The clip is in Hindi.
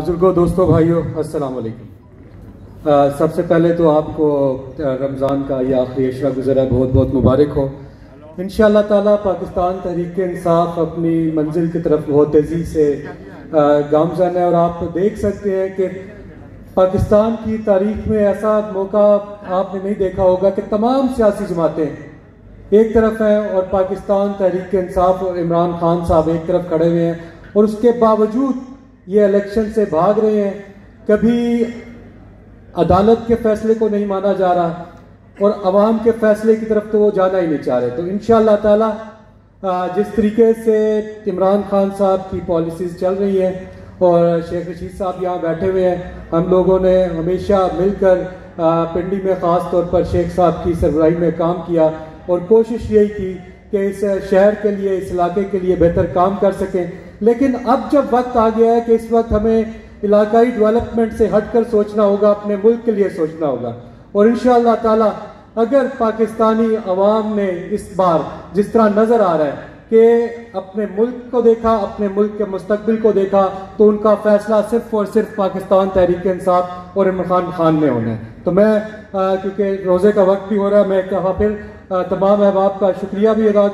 बुजुर्गों, दोस्तों, भाइयों, अस्सलाम वालेकुम। सबसे पहले तो आपको रमज़ान का ये आखिरी अशरा गुज़रा बहुत बहुत मुबारक हो। इंशाअल्लाह ताला पाकिस्तान तहरीक इंसाफ अपनी मंजिल की तरफ बहुत तेज़ी से गामज़न है और आप देख सकते हैं कि पाकिस्तान की तारीख में ऐसा मौका आपने नहीं देखा होगा कि तमाम सियासी जमातें एक तरफ हैं और पाकिस्तान तहरीक इंसाफ और इमरान खान साहब एक तरफ खड़े हुए हैं और उसके बावजूद ये इलेक्शन से भाग रहे हैं। कभी अदालत के फैसले को नहीं माना जा रहा और अवाम के फैसले की तरफ तो वो जाना ही नहीं चाह रहे। तो इंशाअल्लाह ताला जिस तरीके से इमरान खान साहब की पॉलिसीज चल रही है और शेख रशीद साहब यहाँ बैठे हुए हैं, हम लोगों ने हमेशा मिलकर पिंडी में ख़ास तौर पर शेख साहब की सरबराही में काम किया और कोशिश यही की कि इस शहर के लिए, इस इलाके के लिए बेहतर काम कर सकें। लेकिन अब जब वक्त आ गया है कि इस वक्त हमें इलाकाई डेवलपमेंट से हटकर सोचना होगा, अपने मुल्क के लिए सोचना होगा। और इंशाअल्लाह ताला अगर पाकिस्तानी अवाम ने इस बार जिस तरह नज़र आ रहा है कि अपने मुल्क को देखा, अपने मुल्क के मुस्तकबिल को देखा, तो उनका फैसला सिर्फ और सिर्फ पाकिस्तान तहरीक इंसाफ और इमरान खान में होना है। तो मैं क्योंकि रोज़े का वक्त भी हो रहा है, मैं एक दफ़ा फिर तमाम अहबाब का शुक्रिया भी अदा